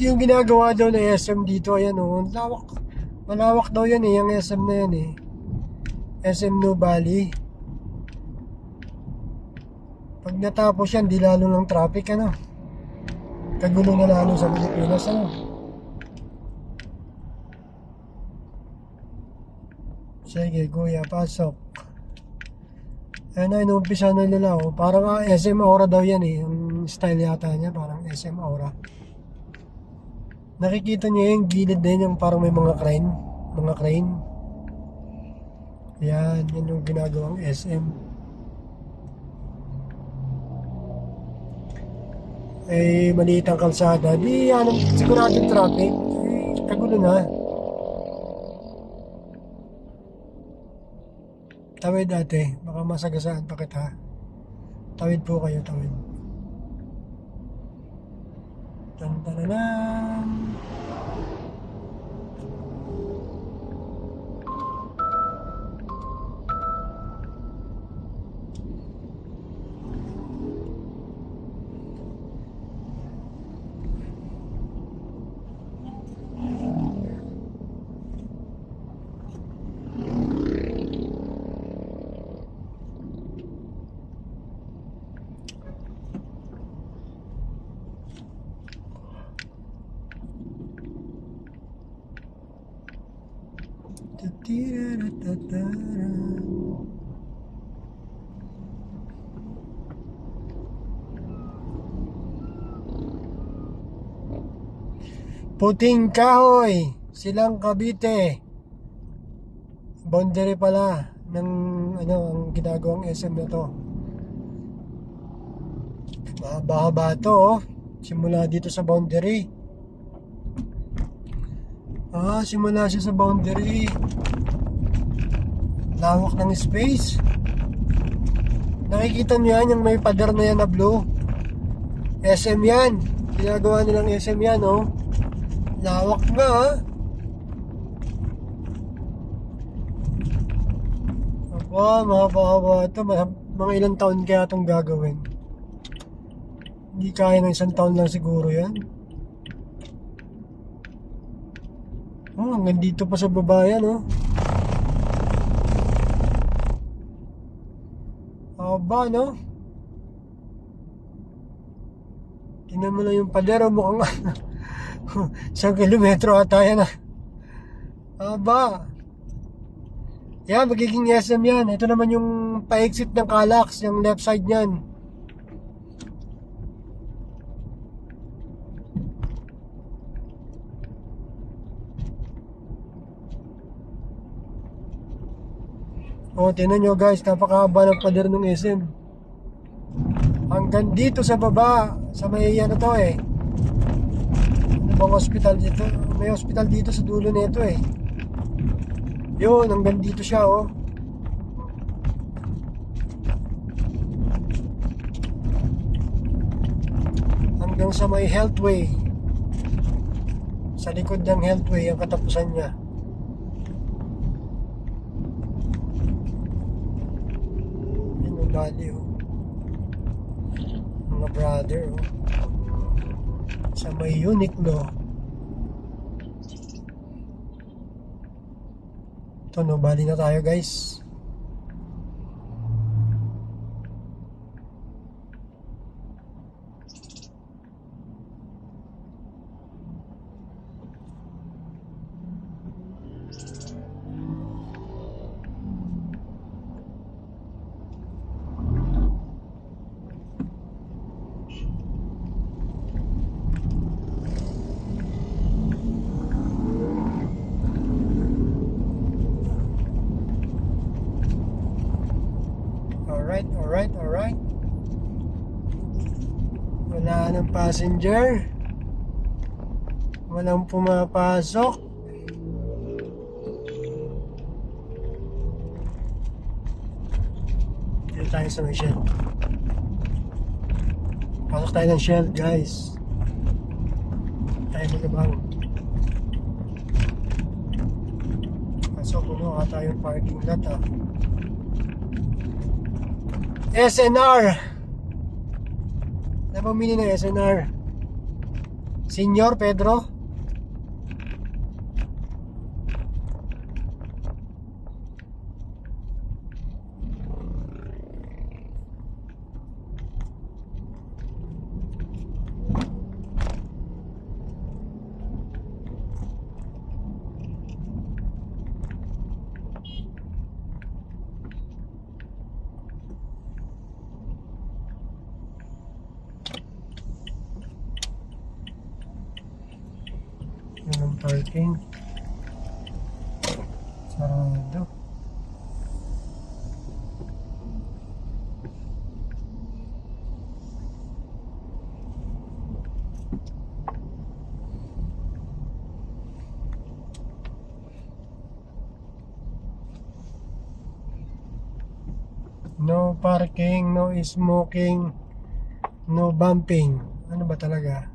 Ito yung ginagawa daw na SM dito. Ayan o. Malawak daw yan eh. Yung SM na yan eh. SM No Valley. Pag natapos yan, di lalo ng traffic ano. Kagulo na lalo sa Pilipinas ano. Sige kuya, pasok. Ayun na, inumpisa na nila oh. Parang SM Aura daw yan eh. Yung style yata niya, parang SM Aura. Nakikita niyo yung gilid din, yung parang may mga crane. Mga crane. Yan yung ginagawang SM. Eh, maliit ang kalsada. Di, ano, siguradong traffic. Eh, kagulo na. Tawid ate, baka masagasaan pa kita. Tawid po kayo, tawid. Tantananan. Puting Kahoy, Silang Cavite. Boundary pala ng ano ang ginagawang SM na to. Mahaba to oh. Simula dito sa boundary. Simula siya sa boundary. Lawak ng space. Nakikita niyo yan, yung may pader na yan na blue. SM yan. Ginagawa nilang SM yan oh. Lawak nga ha. Mahaba ito. Mga ilang taon kaya itong gagawin. Hindi kaya ng isang taon lang siguro yan. Hanggang dito pa sa baba yan oh. Haba no. Tingnan mo lang yung pader oh, mukhang 1 kilometro ata yan ah. Haba. Yan, magiging SM yan. Ito naman yung pa-exit ng Calax, yung left side nyan. Tingnan nyo guys, napakahaba ng pader ng SM. Hanggang dito sa baba, sa may ano to eh. Ano bang hospital dito? May hospital dito sa dulo nito eh. Yun, hanggang dito siya oh. Hanggang sa may Healthway. Sa likod ng Healthway ang katapusan niya. Yun ang bali oh. Mga brother oh. Sa may Uniqlo. Ito no, bali na tayo guys. Alright. Wala nang passenger. Walang pumapasok. Dito tayo sa may Shell. Pasok tayo ng Shell guys. Tayo magabang. Pasok puno ka tayong parking lot ah. SNR. Ano bang meaning ng SNR? Senyor Pedro. Yun ang parking. Sarado. No parking, no smoking, no bumping. Ano ba talaga?